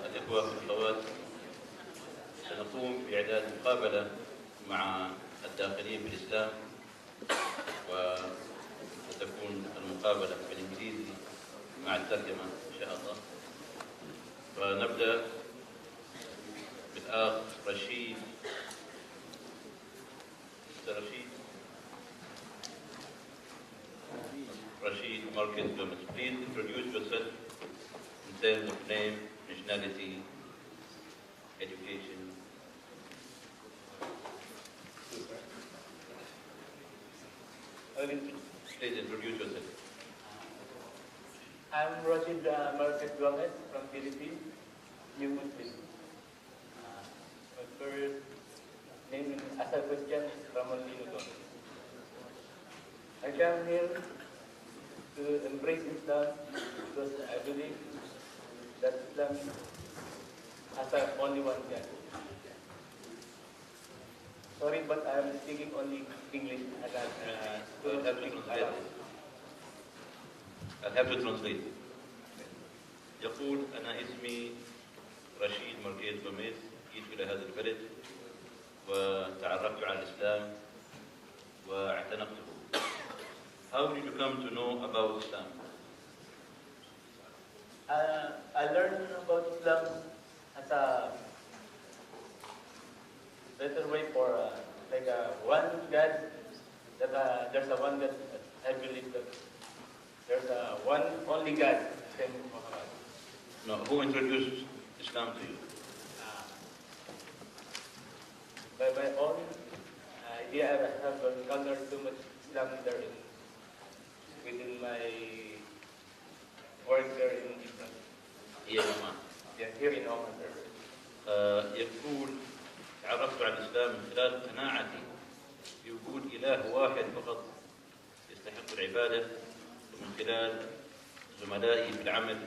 الإخوة والأخوات، سنقوم بإعداد مقابلة مع الداخلين بالإسلام، وستكون المقابلة بالإنجليزي مع الترجمة إن شاء الله. فنبدأ بالأخ رشيد. Rashid Marcus Gomez. Please introduce yourself in terms of name, nationality, education. Please introduce yourself. I'm Rashid Marcus Gomez from Philippines, new Muslim. My first name as a Christian is Ramon Linudo. I come here to embrace Islam because I believe that Islam has only one God. Sorry, but I am speaking only English. I'll have to translate. يقول أنا اسمي رشيد ماركيز غوميز، جيت إلى هذا البلد وتعرفت على الإسلام واعتنقته. How did you come to know about Islam? I learned about Islam as a better way for one God. That there's a one God. I believe that there's a one only God, same Muhammad. No, who introduced Islam to you? By my own idea, I have encountered too much Islam there within my work there in Islam. Here in Oman. Yeah, here in Oman. يقول تعرفت على الإسلام من خلال قناعتي بوجود إله واحد فقط يستحق العبادة، ومن خلال زملائي في العمل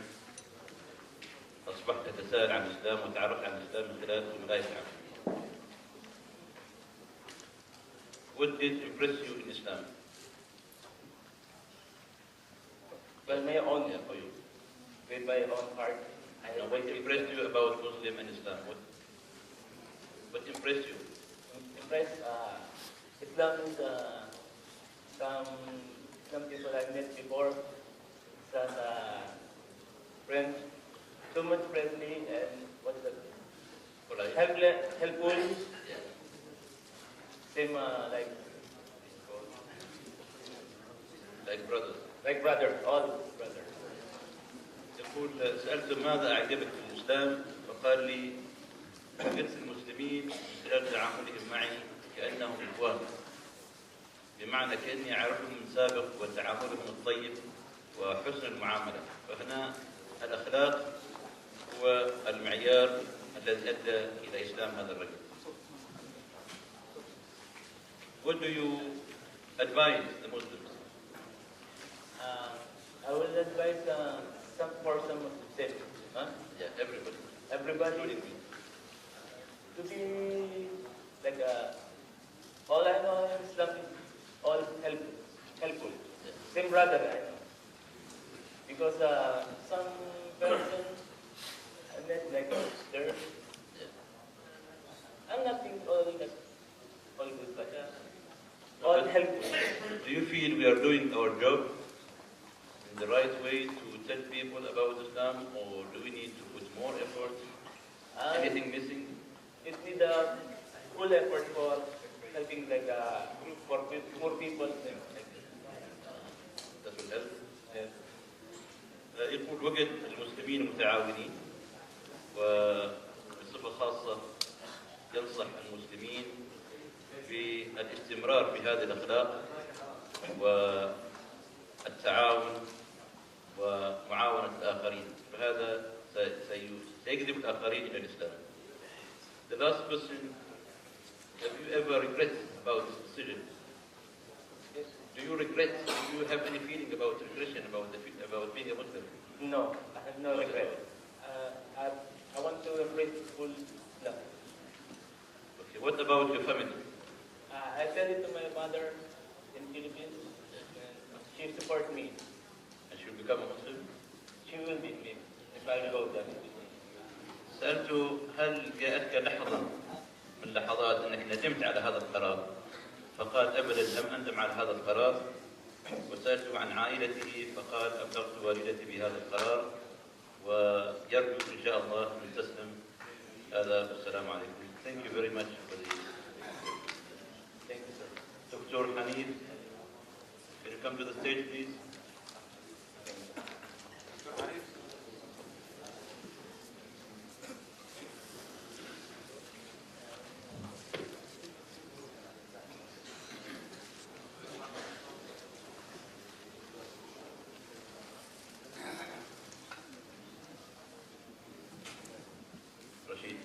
أصبحت أتساءل عن الإسلام وتعرفت على الإسلام من خلال زملائي في العمل. What did impress you in Islam? Well, my own, with my own heart. What impressed you about Muslim and Islam? What impressed you? Islam is some people I met before, some friends, too much friendly and what's that? Helpful. Yeah. Same Like brothers. like brothers, all brothers. يقول سألته ماذا أعجبك في الإسلام؟ فقال لي وجدت المسلمين من خلال تعاملهم معي كأنهم إخوان، بمعنى كأني أعرفهم من سابق وتعاملهم الطيب وحسن المعاملة. فهنا الأخلاق هو المعيار الذي أدى إلى إسلام هذا الرجل. What do you advise the Muslims? I will advise some Muslims, Yeah, everybody. everybody to be like all I know in Islam is all helpful. Same brother I know. Because some person I met like there, I'm not being all good, but all helpful. Do you feel we are doing our job in the right way to tell people about Islam, or do we need to put more effort? Anything missing? It needs a full effort for helping like for poor people. That will help. يقول وجد المسلمين متعاونين، وبصفة خاصة ينصح المسلمين بالاستمرار في هذه الأخلاق والتعاون ومعاونة الآخرين، فهذا سيجذب الآخرين إلى الإسلام. The last question: have you ever regret about this decision? Yes. Do you regret? Do you have any feeling about regression about being a Muslim? No, I have no regret. I want to embrace full Islam. Okay. What about your family? I tell it to my mother in Philippines, and she supports me. And she will become a Muslim? She She will be clean if I go there. سألته هل جاءتك لحظة من لحظات أنك ندمت على هذا القرار؟ فقال أبدا لم أندم على هذا القرار. وسألته عن عائلته فقال أبلغت والدتي بهذا القرار ويرجو إن شاء الله أن تسلم. هذا والسلام عليكم. Thank you very much for the... Thank you, sir. Dr. Hanif, can you come to the stage, please? Rashid.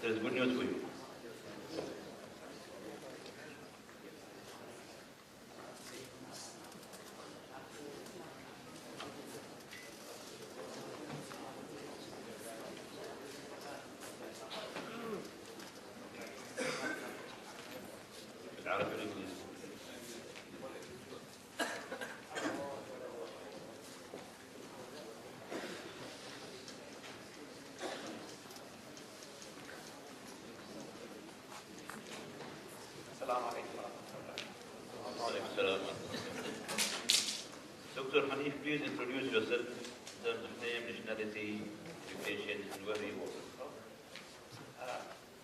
There's good news for you. بالعربي والإنجليزي. Assalamu alaikum wa rahmatullah. Dr. Hanif, please introduce yourself in terms of name, nationality, education, and where you work.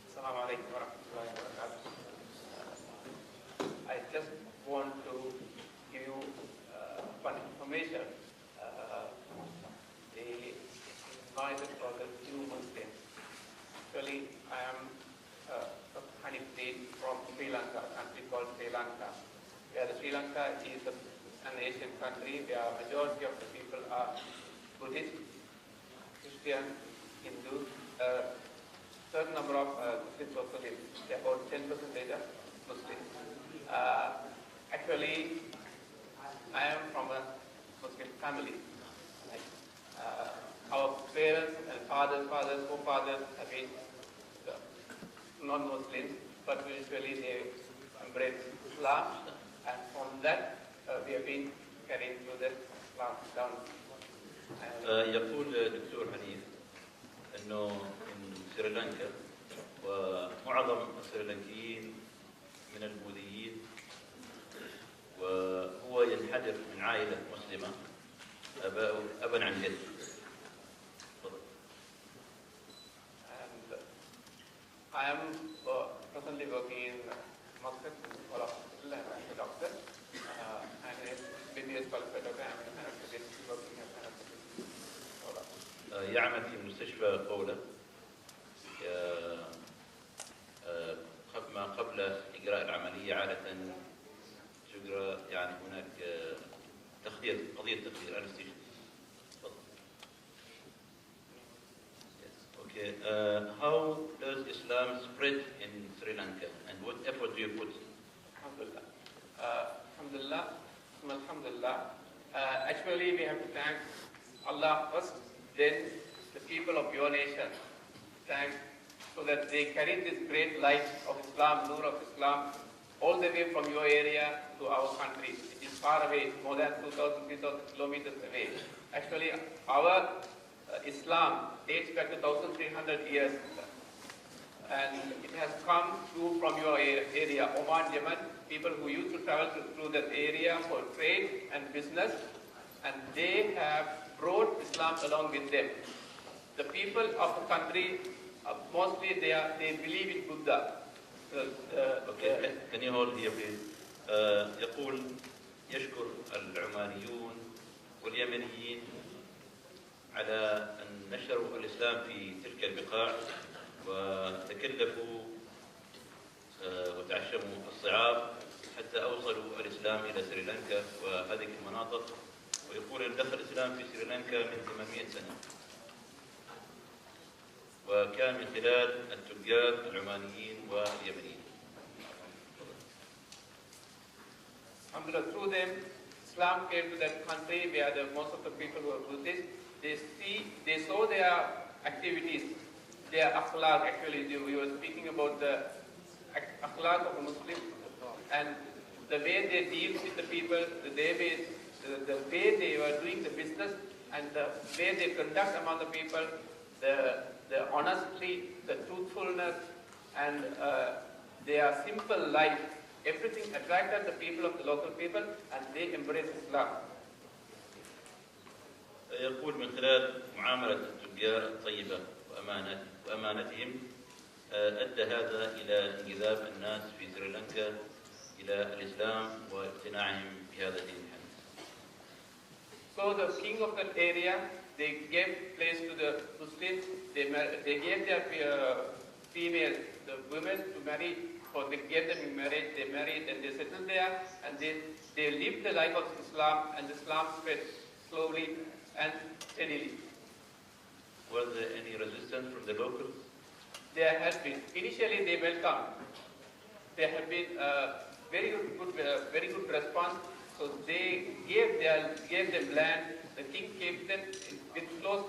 Assalamu alaikum wa rahmatullahi wa barakatuh. I just want to give you fun information. The noise for the new Muslims. Actually, I am Hanif from Sri Lanka, a country called Sri Lanka. Where Sri Lanka is an Asian country where majority of the people are Buddhist, Christian, Hindu. Certain number of Muslims also live. There are about 10% Muslims. Actually, I am from a Muslim family. Our parents and fathers, forefathers have been non-Muslims, but usually they embrace Islam, and from that we have been carrying through the Islam down. يقول دكتور حنيف انه من سريلانكا ومعظم السريلانكيين من البوذيين وهو ينحدر من عائله مسلمه ابا عن جد. I am presently working in Muscat Hospital as a doctor, and a BBS qualified doctor. I am working as an anesthetist. يعمل في مستشفى قولة ما قبل إجراء العملية عادة تجرى يعني هناك قضية تخدير أنستيشن. Okay. How does Islam spread in Sri Lanka, and what effort do you put? Alhamdulillah. Alhamdulillah. Alhamdulillah. Actually, we have to thank Allah first, then the people of your nation. Thank so that they carry this great light of Islam, nur of Islam, all the way from your area to our country. It is far away, more than 2,000, 3,000 kilometers away. Actually, our Islam dates back to 1,300 years, and it has come through from your area, Oman, Yemen, people who used to travel through that area for trade and business, and they have brought Islam along with them. The people of the country, mostly they believe in Buddha. Okay. Can you hold here please? يقول يشكر العمانيون واليمنيين على أن نشروا الإسلام في تلك البقاع وتكلفوا وتعشموا الصعاب حتى أوصلوا الإسلام إلى سريلانكا وهذه المناطق، ويقول أن دخل الإسلام في سريلانكا من 800 سنة وكان من خلال التجار العمانيين واليمنيين. Through them, Islam came to that country where most of the people who are Buddhist. They saw their activities their akhlaq. Actually, we were speaking about the akhlaq of a Muslim and the way they deal with the people, the way they were doing the business, and the way they conduct among the people, the honesty, the truthfulness, and their simple life. Everything attracted the people of the local people, and they embraced Islam. يقول من خلال معاملة التجار الطيبة وأمانتهم أدى هذا إلى انجذاب الناس في سريلانكا إلى الإسلام واقتناعهم بهذا الدين الحنيف. So the king of that area, they gave place to the Muslims. They gave their females, the women, to marry, or they gave them in marriage. They married and they settled there, and they lived the life of Islam, and Islam spread slowly and steadily. Was there any resistance from the locals? There has been. Initially, they welcomed. There have been very good response. So they gave them land. The king gave them with close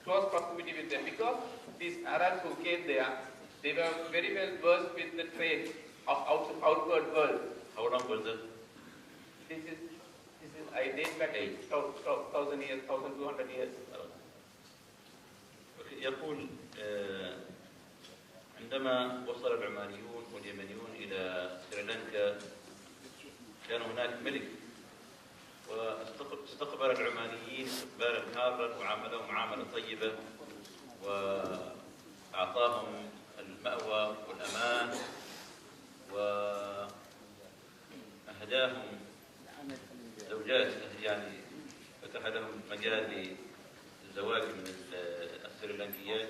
proximity with them, because these Arabs who came there, they were very well versed with the trade of outward world. How long was that? This is I date back 1,000 years, 1,200 years. يقول عندما وصل العمانيون واليمنيون إلى سريلانكا كان هناك ملك، واستقبل العمانيين استقبالا حارا وعاملهم معاملة طيبة وأعطاهم المأوى والأمان وأهداهم زوجات، يعني فتح لهم مجال للزواج من السريلانكيات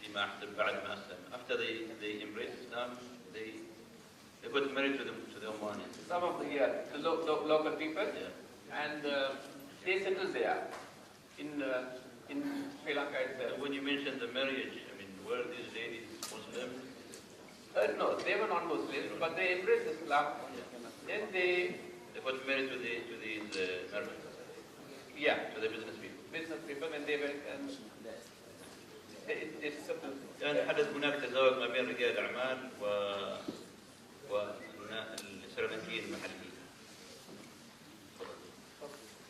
فيما أحدث بعد ما أسلم. After they embraced Islam, they got married to the Omanis. Some of the local people, and they settled there in Sri Lanka itself. When you mentioned the marriage, I mean, were these ladies Muslim? No, they were not Muslims, but they embraced Islam. Then they got married to these merchants. To the business people. Business people, and they went and they settled. كان حدث هناك تزاوج ما بين رجال الأعمال والسريلانكيين المحليين.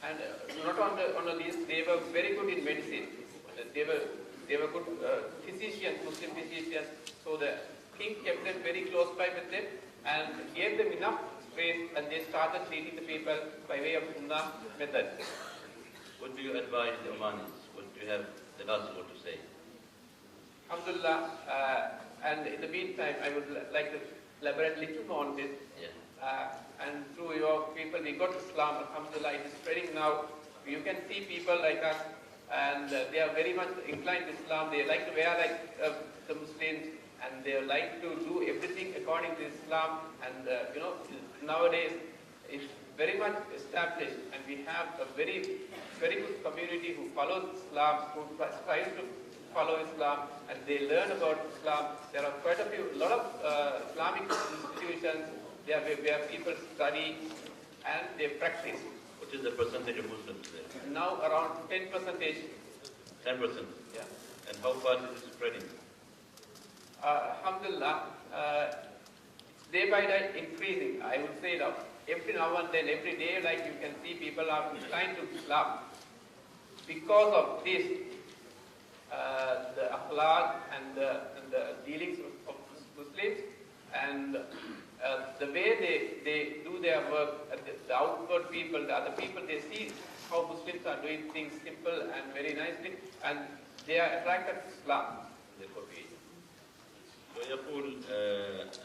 And not only this, they were very good in medicine. They were good physicians, Muslim physicians. So the king kept them very close by with them and gave them enough space, and they started treating the people by way of Sunnah method. What do you advise the Omanis? What do you have the last word to say? Alhamdulillah, and in the meantime, I would like to elaborate a little more on this. And through your people, we got Islam. Alhamdulillah, it is spreading now. You can see people like us, and they are very much inclined to Islam. They like to wear like the Muslims, and they like to do everything according to Islam. And nowadays it's very much established, and we have a very good community who follows Islam, who tries to follow Islam, and they learn about Islam. There are quite a lot of Islamic institutions there where people study and they practice. What is the percentage of Muslims there? Now around 10%. 10%? Yeah. And how fast is it spreading? Alhamdulillah, day by day increasing. I would say that every now and then, every day, like you can see people are inclined to Islam. Because of this, the akhlaq and the dealings of Muslims, and the way they do their work, the outward people, the other people, they see how Muslims are doing things simple and very nicely, and they are attracted to Islam. ويقول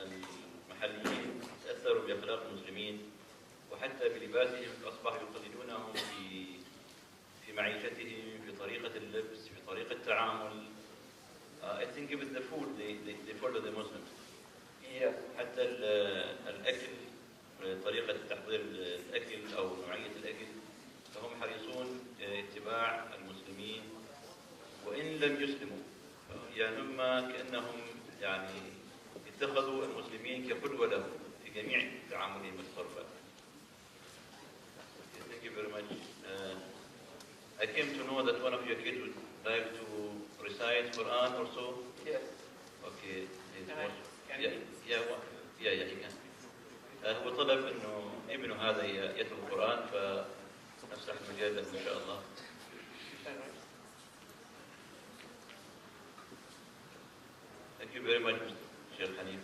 المحليين تأثروا بأخلاق المسلمين وحتى بلباسهم، فأصبحوا يقلدونهم في معيشتهم، في طريقة اللبس، في طريقة التعامل. I think even the food they follow the Muslims. Yes. حتى الأكل، طريقة تحضير الأكل أو نوعية الأكل، فهم حريصون اتباع المسلمين وإن لم يسلموا، يعني هم كأنهم يعني اتخذوا المسلمين كقدوة لهم في جميع تعاملهم والتصرفات. Thank you very much. I came to know that one of your kids would like to recite Quran or so. Yes. Okay. Can yeah, he can. هو طلب انه ابنه هذا يتلو القرآن فنفتح المجال له ان شاء الله. Thank you very much, Mr. Sheikh Hanif.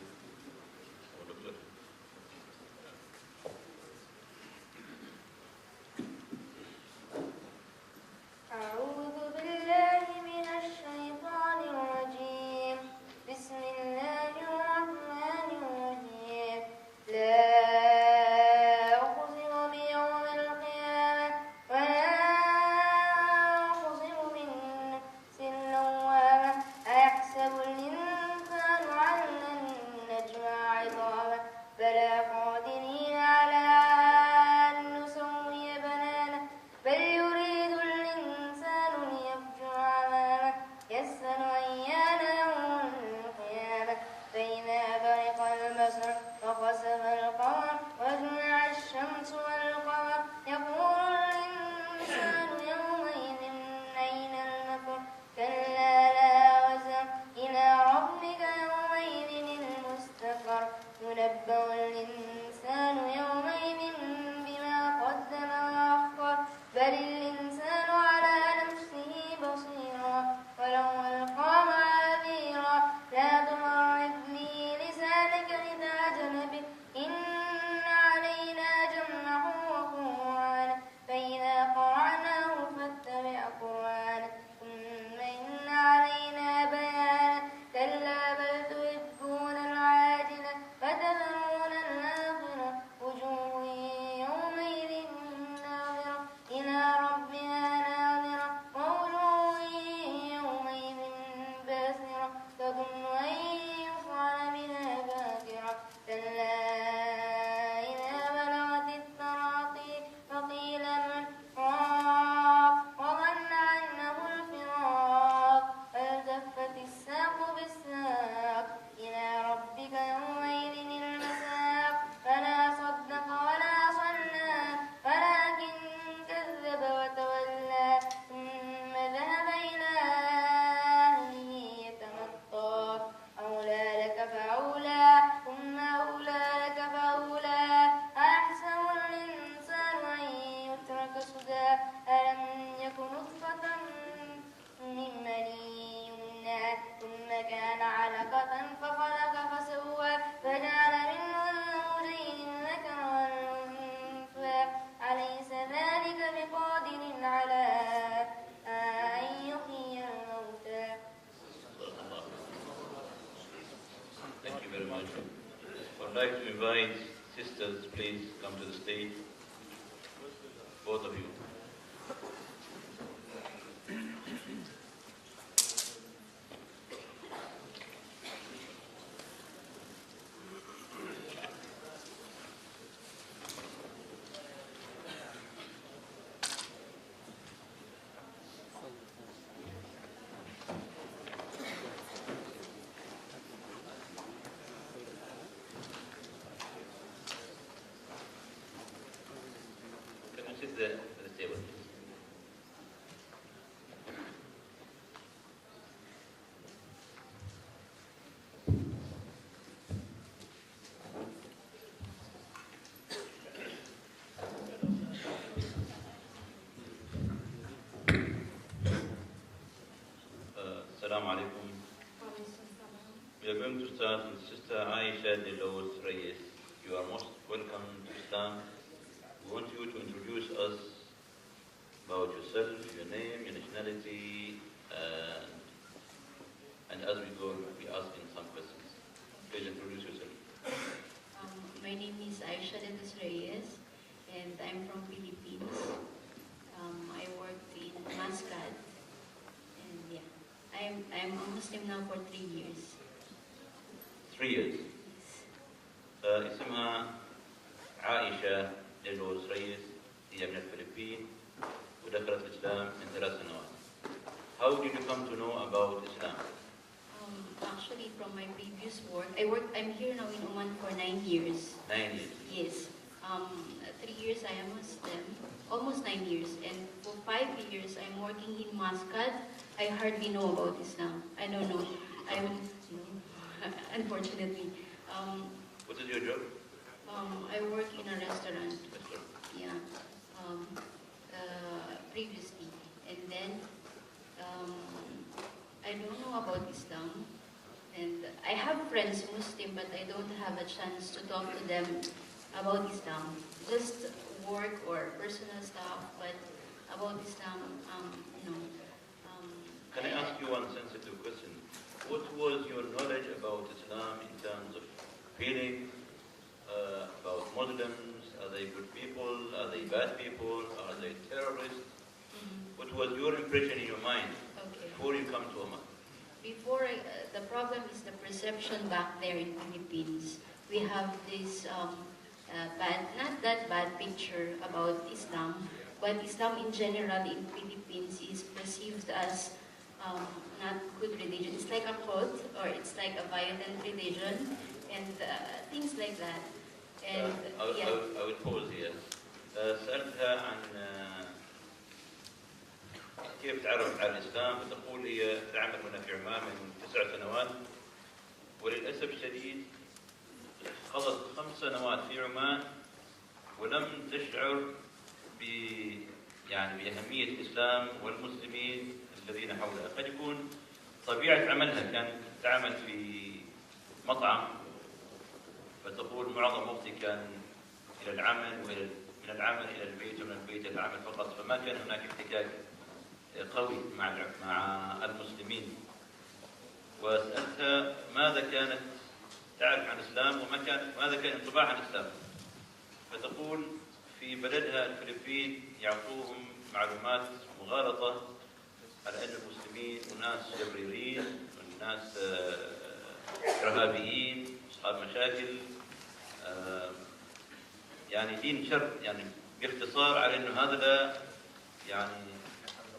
I'd like to invite sisters, please come to the stage, both of you. Sit there at the table. Assalamu alaikum. We are going to start with Sister Aisha Delos Reyes. You are most welcome to Islam. We want you to introduce us about yourself, your name, your nationality, and as we go, we'll be asking some questions. Please introduce yourself. My name is Aisha Delos Reyes, and I'm from Philippines. I worked in Muscat, and yeah, I'm a Muslim now for 3 years. 3 years. اسمها عائشة ديلوز ريس، هي من الفلبين ودخلت الإسلام من 3 سنوات. How did you come to know about Islam? Actually, from my previous work, I'm here now in Oman for 9 years. 9 years? Yes. 3 years I am Muslim, almost 9 years, and for 5 years I'm working in Muscat, I hardly know about Islam. I don't know. Unfortunately. What is your job? I work in a restaurant. Yeah. Previously. And then, I don't know about Islam. And I have friends Muslim, but I don't have a chance to talk to them about Islam. Just work or personal stuff, but about Islam, no. Can I ask you one sensitive question? What was your knowledge about Islam in terms of feeling about Muslims? Are they good people? Are they bad people? Are they terrorists? What was your impression in your mind before you come to Oman? Before, the problem is the perception back there in Philippines. We have this not that bad picture about Islam, but Islam in general in Philippines is perceived as not good religion. It's like a cult, or it's like a violent religion, and things like that. And I would pause here. سألتها عن كيف تعرفت على الإسلام، فتقول هي تعمل هنا في عمان من 9 سنوات، وللأسف الشديد قضت 5 سنوات في عمان ولم تشعر بأهمية الإسلام والمسلمين الذين حولها. قد يكون طبيعة عملها، كانت تعمل في مطعم، فتقول معظم وقتي كان إلى العمل، من العمل إلى البيت، ومن البيت إلى العمل فقط، فما كان هناك احتكاك قوي مع المسلمين. وسألتها ماذا كانت تعرف عن الإسلام ماذا كان انطباعها عن الإسلام، فتقول في بلدها الفلبين يعطوهم معلومات مغالطة على أن المسلمين أناس جبريين، وناس إرهابيين، أصحاب مشاكل، يعني دين شر، يعني باختصار على أنه هذا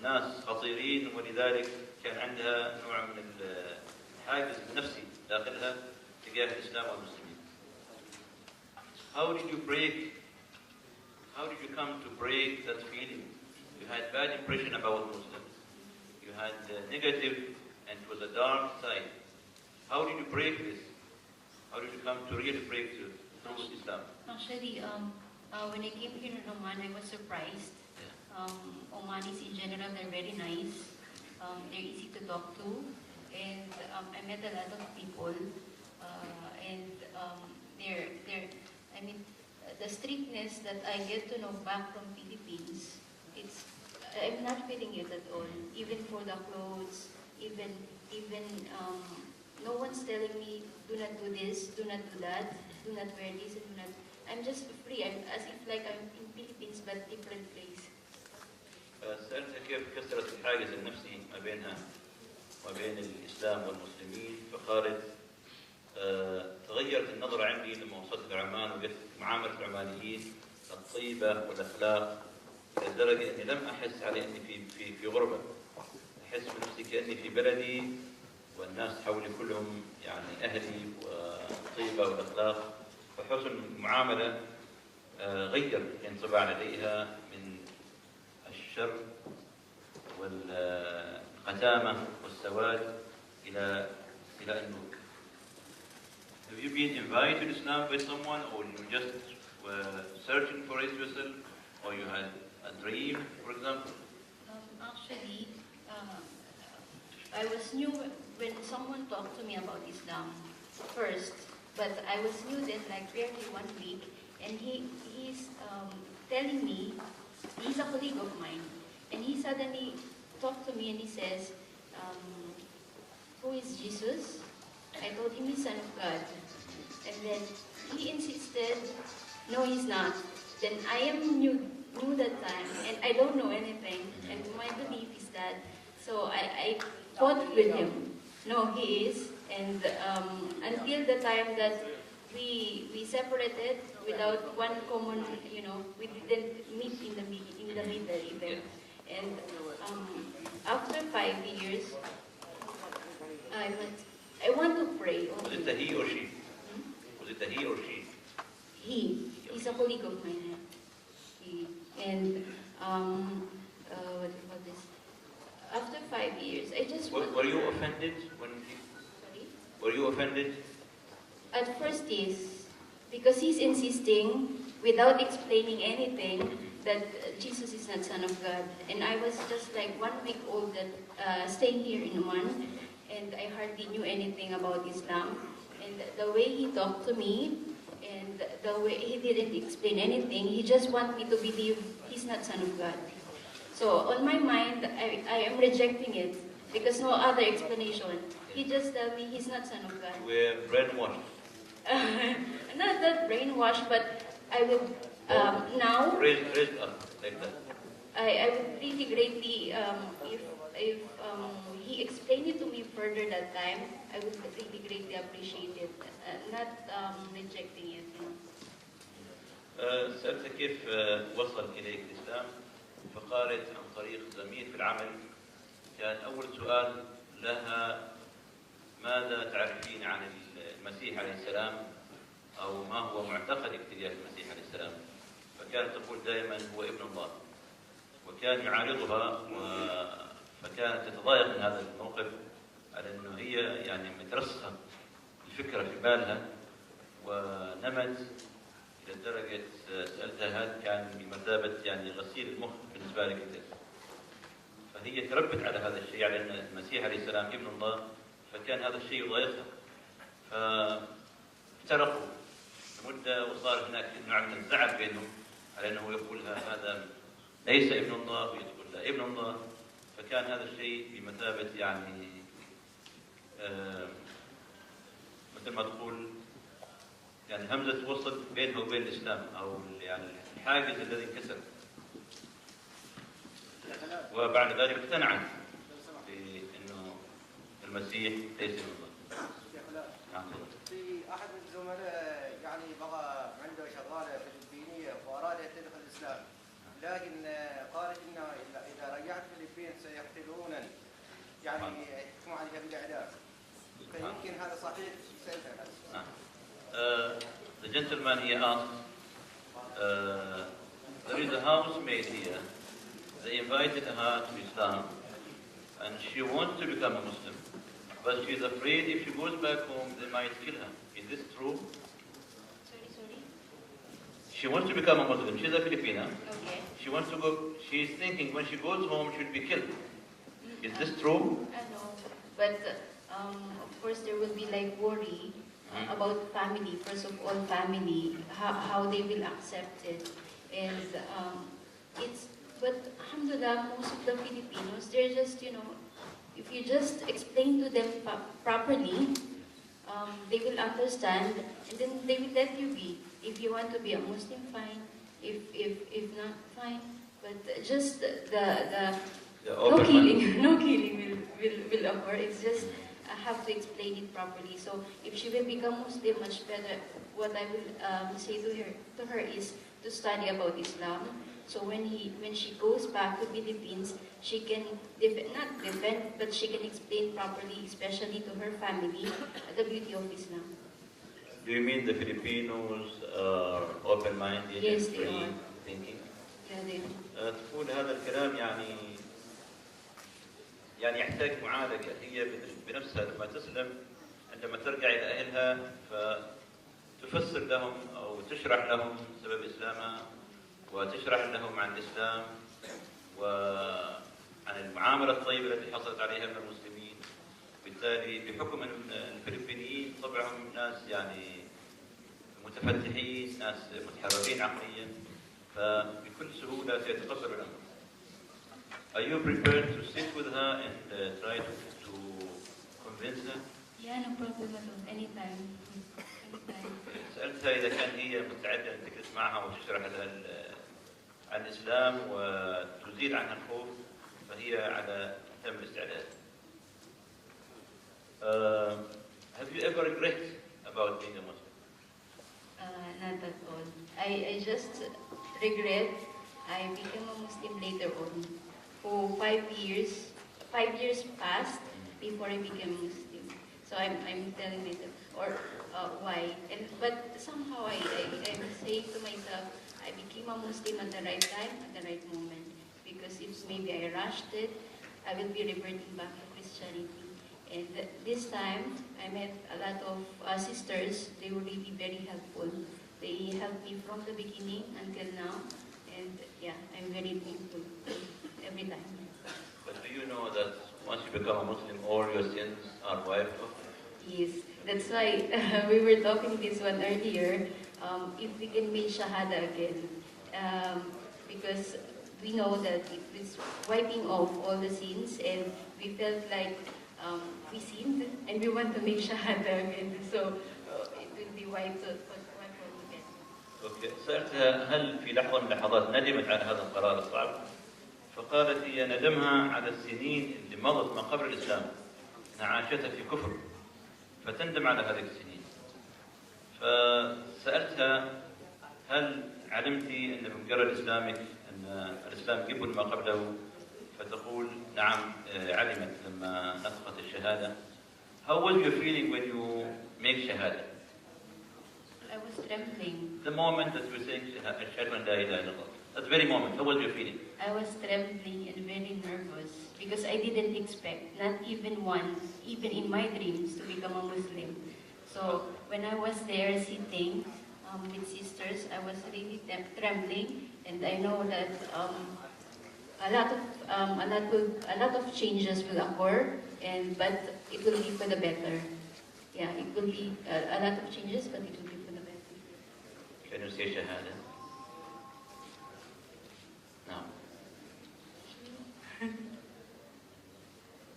ناس خطيرين، ولذلك كان عندها نوع من الحاجز النفسي داخلها تجاه الإسلام والمسلمين. How did you come to break that feeling? You had bad impression about Muslims. You had negative, and it was a dark side. How did you break this? How did you come to really break through Islam? Actually, when I came here in Oman, I was surprised. Omanis in general, they're very nice. They're easy to talk to, and I met a lot of people. The strictness that I get to know back from Philippines, I'm not feeling it at all. Even for the clothes, even no one's telling me, do not do this, do not do that, do not wear this, and do not. I'm just free. I'm as if like I'm in Philippines but different place. سألتها كيف كسرت الحاجز النفسي ما بينها وبين الإسلام والمسلمين، فقالت تغيرت النظرة عندي لما وصلت لعمان وجدت معاملة العمانيين الطيبة والأخلاق، لدرجة أني لم أحس على أني في غربة، أحس بنفسي كأني في بلدي، والناس حولي كلهم أهلي والطيبة والأخلاق، فحسن المعاملة غير انطباع لديها من الشر والقتامة والسواد إلى النور. Have you been invited to Islam by someone, or you just were searching for it yourself, or you had a dream, for example? Actually, I was new when someone talked to me about Islam first, but I was new then like barely 1 week, and he's telling me, he's a colleague of mine, and he suddenly talked to me and he says, who is Jesus? I told him he's Son of God. And then he insisted, no, he's not. Then I am new that time, and I don't know anything, and my belief is that, so I fought with him. No, he is, and until the time that we separated without one common, we didn't meet in the middle even. And after 5 years, I want to pray. Was it a he or she? Was it a he or she? He's a colleague of mine. And what do you call this? just Were you offended when he... Sorry? Were you offended? At first, yes, because he's insisting, without explaining anything, that Jesus is not Son of God. And I was just like 1 week old that staying here in Oman, and I hardly knew anything about Islam. And the way he talked to me, and the way he didn't explain anything, he just wanted me to believe he's not Son of God. So on my mind, I am rejecting it because no other explanation. He just told me he's not Son of God. You were brainwashed. Not that brainwashed, but I would now. Raised up like that. I would really greatly, if he explained it to me further that time, I would really greatly appreciate it, not rejecting it. You know. سألت كيف وصل إليك الإسلام؟ فقالت عن طريق زميل في العمل. كان أول سؤال لها: ماذا تعرفين عن المسيح عليه السلام؟ أو ما هو معتقدك تجاه المسيح عليه السلام؟ فكانت تقول دائما هو ابن الله. وكان يعارضها فكانت تتضايق من هذا الموقف، على أنه هي يعني مترسخة الفكرة في بالها ونمت إلى درجة سألتها هل كان بمثابة يعني غسيل المخ بالنسبة لك أنت؟ فهي تربت على هذا الشيء، على أن المسيح عليه السلام ابن الله، فكان هذا الشيء يضايقها. فافترقوا لمدة وصار هناك نوع من الزعل بينهم، على أنه يقولها هذا ليس ابن الله ويقول لا ابن الله. فكان هذا الشيء بمثابة يعني مثل ما تقول يعني همزة وصل بينها وبين الإسلام، أو يعني الحاجز الذي انكسر. وبعد ذلك اقتنعت بأنه المسيح ليس من الله. في أحد الزملاء يعني بقى عنده شغالة فلبينية وأراد أن يدخل الإسلام، لكن قالت إنه إذا رجعت فلبين سيقتلونني، يعني يحكموا عليها بالإعدام. فيمكن هذا صحيح؟ سألتها. The gentleman he asked, there is a housemaid here. They invited her to Islam, and she wants to become a Muslim, but she's afraid if she goes back home, they might kill her. Is this true? Sorry. She wants to become a Muslim. She's a Filipina. Okay. She wants to go. She's thinking when she goes home, she'll be killed. Is this true? No, but of course there will be like worry about family. First of all, family, how they will accept it, and but alhamdulillah, most of the Filipinos, they're just, you know, if you just explain to them properly, they will understand, and then they will let you be. If you want to be a Muslim, fine. If not, fine. But just no killing will occur. It's just I have to explain it properly. So if she will become Muslim, much better. What I will say to her is to study about Islam. So when she goes back to Philippines, she can not defend, but she can explain properly, especially to her family, the beauty of Islam. Do you mean the Filipinos are open-minded Yes, and they free are. thinking? Yeah, they are. تقول هذا الكلام يعني يحتاج معالجة. هي بنفسها لما تسلم، عندما ترجع إلى أهلها فتفسر لهم أو تشرح لهم سبب إسلامها، وتشرح لهم عن الإسلام وعن المعاملة الطيبة التي حصلت عليها من المسلمين. بالتالي بحكم أن الفلبينيين طبعهم ناس يعني متفتحين، ناس متحررين عقليا، فبكل سهولة سيتقبل الأمر. Are you prepared to sit with her and try to convince her? Yeah, no problem at all. Anytime. سألتها إذا كان هي مستعدة أن تجلس معها وتشرح لها عن الإسلام وتزيل عنها الخوف، فهي على تم الاستعداد. Have you ever regret about being a Muslim? Not at all. I just regret I became a Muslim later on. For 5 years. 5 years passed before I became Muslim. So I'm telling myself, or why? But somehow I'm saying to myself, I became a Muslim at the right time, at the right moment. Because if maybe I rushed it, I will be reverting back to Christianity. And this time, I met a lot of sisters. They were really very helpful. They helped me from the beginning until now. And yeah, I'm very thankful every time. But do you know that once you become a Muslim, all your sins are wiped off? Yes, that's why we were talking this one earlier. If we can make Shahada again, because we know that it is wiping off all the sins, and we felt like we sinned, and we want to make Shahada again, so it will be wiped off again. اوكي، سألتها هل في لحظة من اللحظات ندمت على هذا القرار الصعب؟ فقالت هي ندمها على السنين اللي مضت ما قبل الإسلام، أنها عاشتها في كفر، فتندم على هذه السنين. فسألتها هل علمتي أن بمجرد إسلامك أن الإسلام قبل ما قبله؟ فتقول نعم، علمت لما نطقت الشهادة. How was your feeling when you make shahada? I was trembling. The moment that you were saying Ashhadu an la ilaha illallah, that very moment, how was your feeling? I was trembling and very nervous because I didn't expect, not even once, even in my dreams, to become a Muslim. So when I was there sitting with sisters, I was really trembling, and I know that a lot of changes will occur, but it will be for the better. Yeah, it will be a lot of changes, but it will be for the better. Can you say shahada? No.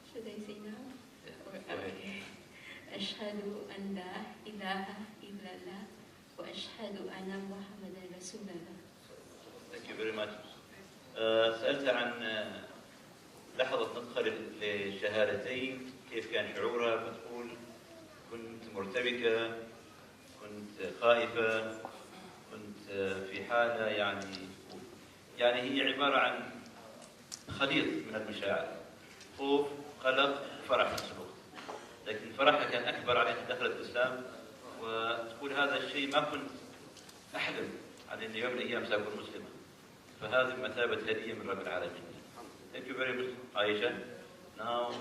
Should I say now? Yeah, Or, go ahead. okay. Ashhadu an la ilaha illallah wa ashhadu anna Muhammadan Rasulullah. Thank you very much. سألتها عن لحظة نطقها للشهادتين، كيف كان شعورها؟ بتقول كنت مرتبكة، كنت خائفة، كنت في حالة يعني هي عبارة عن خليط من المشاعر، خوف، قلق، فرح في نفس الوقت. لكن فرحها كان أكبر على أنها دخلت الإسلام، وتقول هذا الشيء ما كنت أحلم على أن يوم من الأيام سأكون مسلمة. فهذه مثابة هدية من رب العالمين. Thank you very much, Aisha. Now,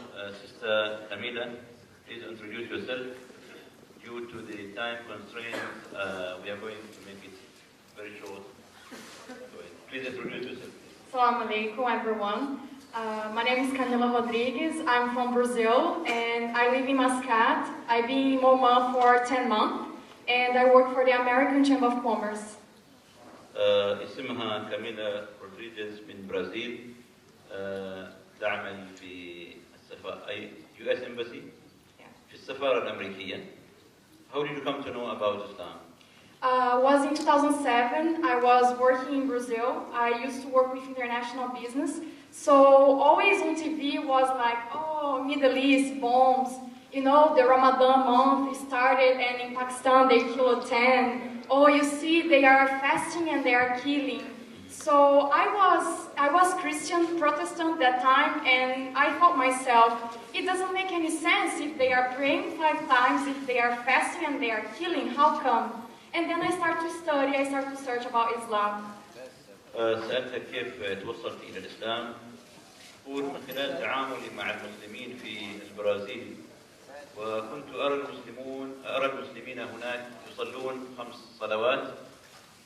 Sister Camila, please introduce yourself. Due to the time constraints, we are going to make it very short. Please introduce yourself. Assalamu alaikum, everyone. My name is Camila Rodrigues. I'm from Brazil, and I live in Muscat. I've been in Oman for 10 months, and I work for the American Chamber of Commerce. اسمها كاميلا رودريغيز من برازيل، تعمل في السفارة US Embassy في السفارة الأمريكية. How did you come to know about Islam? Was in 2007. I was working in Brazil. I used to work with international business. So always on TV was like, oh, Middle East, bombs. You know, the Ramadan month started and in Pakistan they killed 10. Oh, you see, they are fasting and they are killing. So I was Christian, Protestant that time, and I thought myself, it doesn't make any sense if they are praying 5 times, if they are fasting and they are killing, how come? And then I start to study, I start to search about Islam. سألتها كيف توصلت إلى الإسلام؟ تقول من خلال تعاملي مع المسلمين في البرازيل، وكنت أرى المسلمين هناك يصلون 5 صلوات،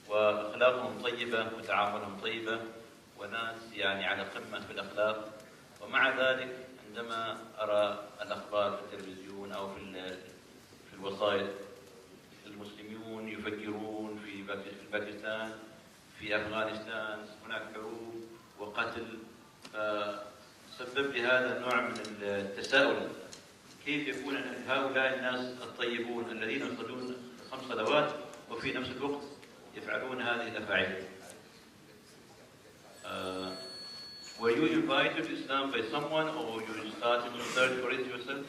وأخلاقهم طيبة وتعاملهم طيبة، وناس على قمة في الأخلاق. ومع ذلك عندما أرى الأخبار في التلفزيون أو في الوسائط، المسلمون يفجرون في باكستان، في أفغانستان، هناك حروب وقتل، سبب لي هذا النوع من التساؤل، كيف يكون أن هؤلاء الناس الطيبون الذين يصلون 5 صلوات وفي نفس الوقت يفعلون هذه الأفاعيل. Were you invited to Islam by someone, or you started to search for it yourself?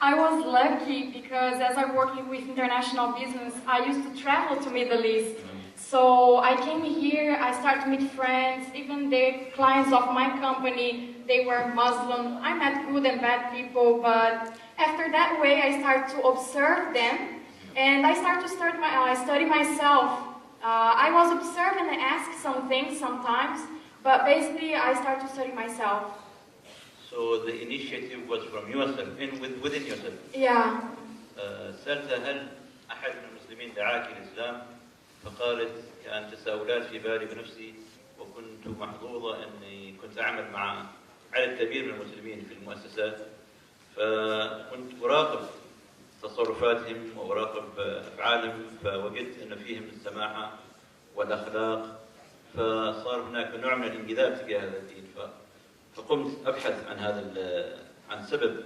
I was lucky because as I'm working with international business, I used to travel to Middle East. So I came here, I started to meet friends, even the clients of my company, they were Muslim. I met good and bad people, but after that way I started to observe them, and I started to study myself. I was observing and ask some things sometimes, but basically I started to study myself. So the initiative was from yourself, within yourself. Yeah. سألتها هل أحد من المسلمين دعاك للإسلام؟ فقالت كان تساؤلات في بالي بنفسي، وكنت محظوظة أني كنت أعمل مع عدد كبير من المسلمين في المؤسسات، فكنت أراقب تصرفاتهم وأراقب أفعالهم، فوجدت أن فيهم السماحة والأخلاق، فصار هناك نوع من الانجذاب تجاه هذا الدين، فقمت أبحث عن عن سبب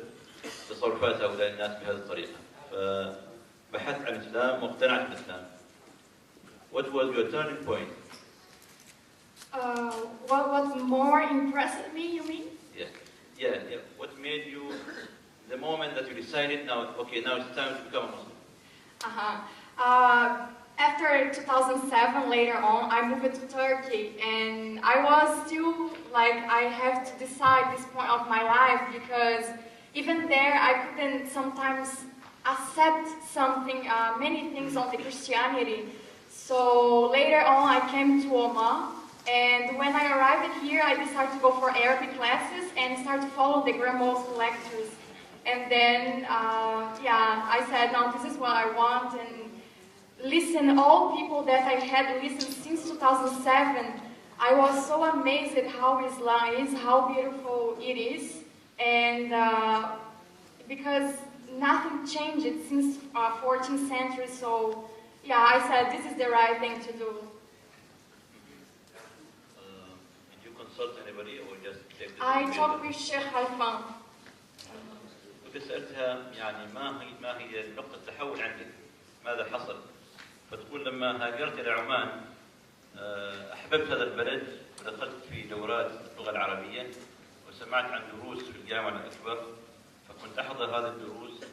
تصرفات هؤلاء الناس بهذه الطريقة، فبحثت عن الإسلام واقتنعت بالإسلام. What was your turning point? What more impressed me, you mean? Yeah. What made you, the moment that you decided, now it's time to become a Muslim? After 2007, later on, I moved to Turkey, and I was still like, I have to decide this point of my life, because even there I couldn't sometimes accept something, many things on the Christianity. So later on, I came to Oman, and when I arrived here, I decided to go for Arabic classes and start to follow the grandma's lectures. And then, I said, no, this is what I want, and listen all people that I had listened since 2007. I was so amazed at how Islam is, how beautiful it is, and because nothing changed since 14th century, so I said this is the right thing to do. Did you consult anybody or just take the I talked with Sheikh Halfan. سألتها يعني ما هي نقطة التحول عندك؟ ماذا حصل؟ فتقول لما هاجرت إلى عمان أحببت هذا البلد ودخلت في دورات اللغة العربية وسمعت عن دروس في الجامعة الأكبر، فكنت أحضر هذه الدروس،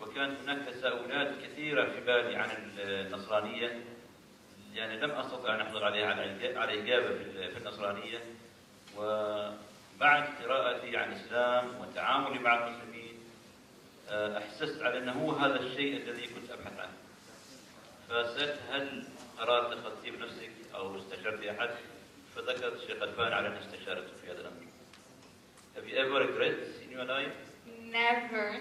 وكانت هناك تساؤلات كثيرة في بالي عن النصرانية، يعني لم أستطع أن أحضر عليها على إجابة في النصرانية. وبعد قراءتي عن الإسلام وتعاملي مع المسلمين أحسست على أنه هو هذا الشيء الذي كنت أبحث عنه. فسألت هل قررت تخطي بنفسك أو استشرت أحد؟ فذكرت الشيخ الفان على أن استشارته في هذا الأمر. Have you ever regret in your life? Never.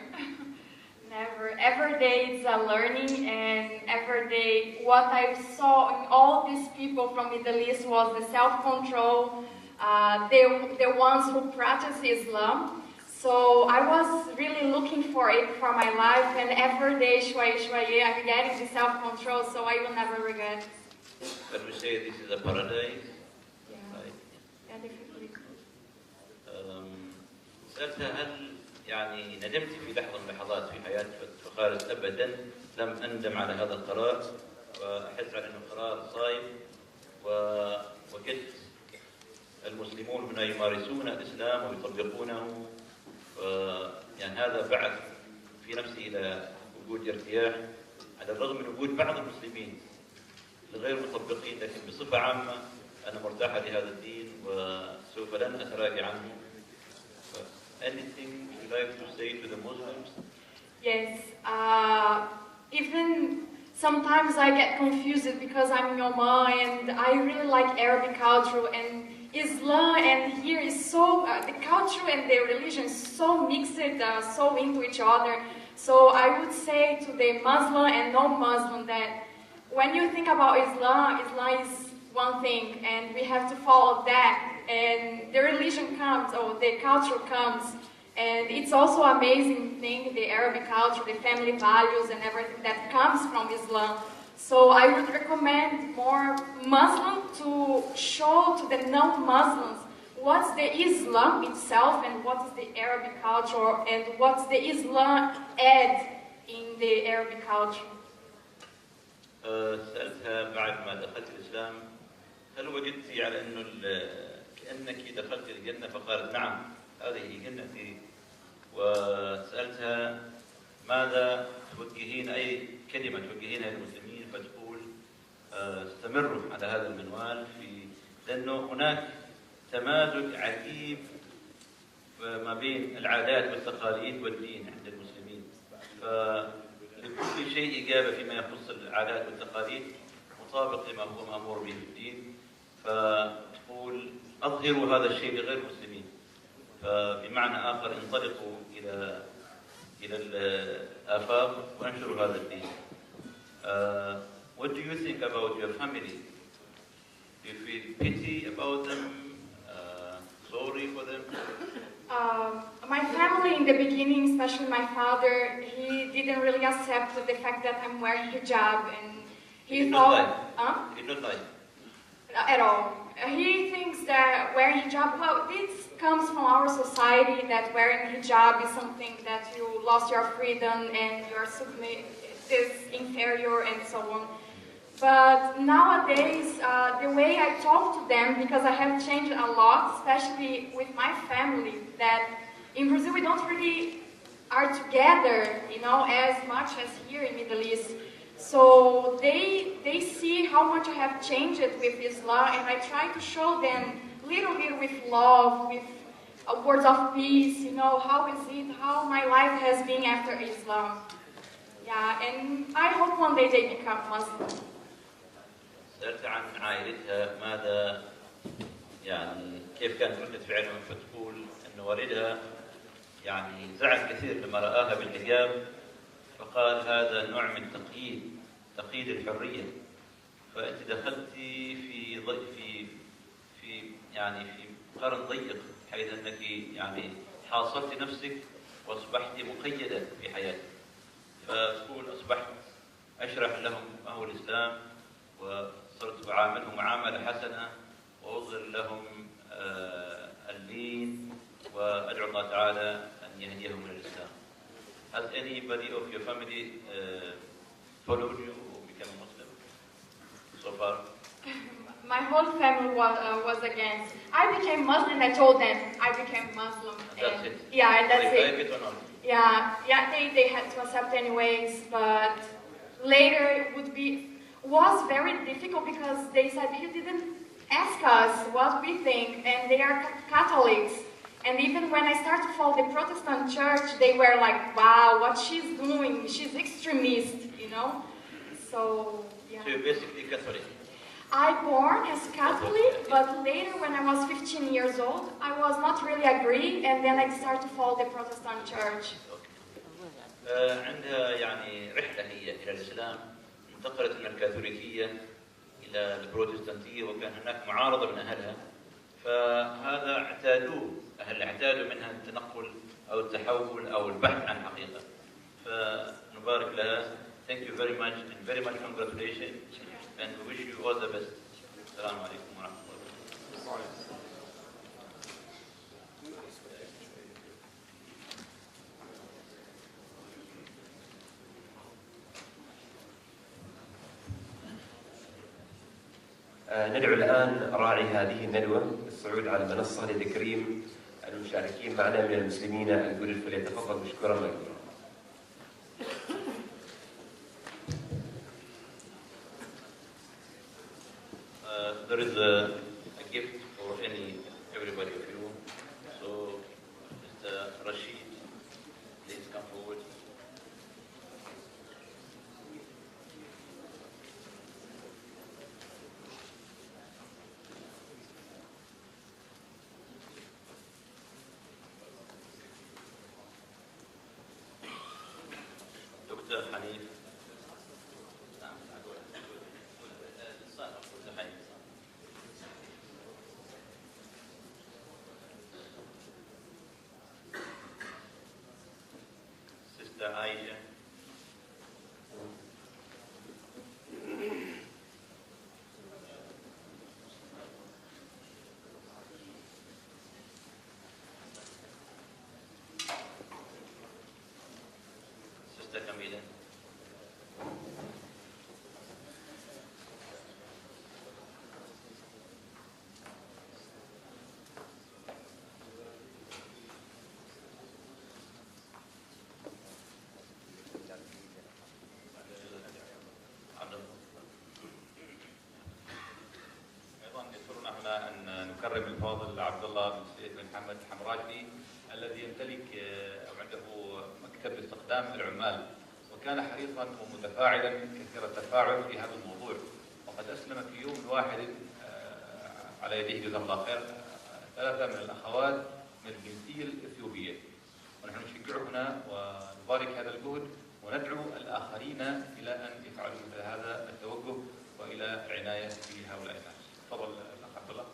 Never. Every day it's a learning, and every day what I saw in all these people from Middle East was the self-control, the ones who practice Islam. So I was really looking for it for my life, and every day, I'm getting the self-control, so I will never regret. Can we say this is a paradise? Yeah. Right. Yeah, definitely. سألتها هل يعني ندمت في لحظة من اللحظات في حياتك؟ فقالت أبدا لم أندم على هذا القرار، وأحس على أنه قرار صائب، ووجدت المسلمون هنا يمارسون الإسلام ويطبقونه، يعني هذا بعث في نفسي إلى وجود ارتياح، على الرغم من وجود بعض المسلمين الغير مطبقين، لكن بصفة عامة أنا مرتاحة لهذا الدين وسوف لن أتراجع عنه. Anything you like to say to the Muslims? Yes. Even sometimes I get confused because I'm in Oman and I really like Arabic culture, and Islam and here is so, the culture and the religion is so mixed, so into each other. So I would say to the Muslim and non-Muslim that when you think about Islam, Islam is one thing and we have to follow that, and the religion comes, or the culture comes, and it's also amazing thing, the Arabic culture, the family values and everything that comes from Islam. So I would recommend more Muslims to show to the non-Muslims what's the Islam itself and what is the Arabic culture and what's the Islam add in the Arabic culture. سألتها بعد ما دخلت الإسلام هل وجدتي على أنه كأنك دخلت الجنة؟ فقالت نعم هذه جنتي. وسألتها ماذا توجهين، أي كلمة توجهينها للمسلمين؟ فتقول استمروا على هذا المنوال، لأنه هناك تمازج عجيب ما بين العادات والتقاليد والدين عند المسلمين، فلكل شيء إجابة فيما يخص العادات والتقاليد مطابق لما هو مأمور به في الدين. فتقول أظهروا هذا الشيء لغير المسلمين، فبمعنى آخر انطلقوا إلى الآفاق وانشروا هذا الدين. What do you think about your family? Do you feel pity about them? Sorry for them? My family in the beginning, especially my father, he didn't really accept the fact that I'm wearing hijab, and he thought... He did not like? At all. He thinks that wearing hijab, well, this comes from our society, that wearing hijab is something that you lost your freedom and you're this inferior and so on. But nowadays, the way I talk to them, because I have changed a lot, especially with my family, that in Brazil we don't really are together, you know, as much as here in Middle East. So they see how much I have changed with Islam, and I try to show them little with love, with words of peace, you know, how is it, how my life has been after Islam. Yeah, and I hope one day they become Muslim. سألت عن عائلتها ماذا يعني كيف كانت ردة فعلهم، فتقول أن والدها يعني زعل كثير لما رآها بالحجاب، فقال هذا نوع من تقييد الحرية، فأنت دخلت في يعني في قرن ضيق، حيث أنك يعني حاصرت نفسك وأصبحت مقيدة في حياتك. فتقول أصبحت أشرح لهم ما هو الإسلام، وصرت أعاملهم معاملة حسنة، وأظهر لهم اللين، وأدعو الله تعالى أن يهديهم إلى الإسلام. Has anybody of your family followed you or become a Muslim so far? My whole family was against. I became Muslim. I told them I became Muslim. That's it. Yeah, that's they it. like it or not? Yeah. They had to accept anyways, but later it was very difficult because they said you didn't ask us what we think, and they are Catholics. And even when I started to follow the Protestant church, they were like, wow, what she's doing, she's extremist, you know? So, yeah. So you're basically Catholic? I born as Catholic, but later when I was 15 years old, I was not really agree, and then I started to follow the Protestant church. عندها يعني رحلة هي إلى الإسلام، انتقلت من الكاثوليكية إلى البروتستانتية، وكان هناك معارضة من أهلها، فهذا اعتادوا منها التنقل أو التحول أو البحث عن حقيقة. فنبارك لها. Thank you very much and very much congratulations, and we wish you all the best. السلام عليكم ورحمة الله وبركاته. ندعو الآن راعي هذه الندوة بالصعود على المنصة لتكريم المشاركين معنا من المسلمين الجدد، فليتفضل مشكورا مأجورا. There is a gift for everybody of you. So, Mr. Rashid, please come forward. Dr. Hanif. Sister Aisha. Sister Camila. ايضا يسرنا هنا ان نكرم الفاضل عبد الله بن سيد بن محمد الحمراجي الذي يمتلك او عنده مكتب استخدام العمال، وكان حريصا ومتفاعلا كثير التفاعل في هذا الموضوع، وقد اسلم في يوم واحد على يديه جزاه الله خير 3 من الاخوات من الجنسية الإثيوبية، ونحن نشجعه هنا ونبارك هذا الجهد وندعو الآخرين إلى أن يفعلوا مثل هذا التوجه وإلى العناية بهؤلاء الناس. تفضل الأخ عبد الله.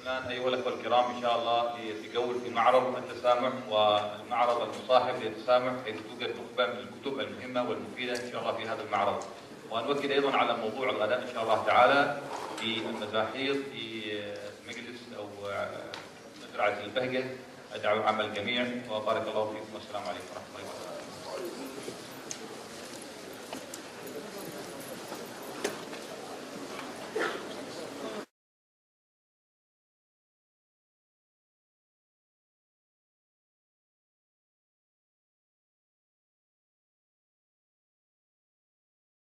الآن أيها الأخوة الكرام إن شاء الله لنتجول في معرض التسامح والمعرض المصاحب للتسامح، حيث توجد نخبة من الكتب المهمة والمفيدة إن شاء الله في هذا المعرض. ونؤكد أيضا على موضوع الغداء إن شاء الله تعالى في المزاحيق في مجلس أو مزرعة البهجة. أدعو عمل الجميع وبارك الله فيكم والسلام عليكم ورحمة الله وبركاته.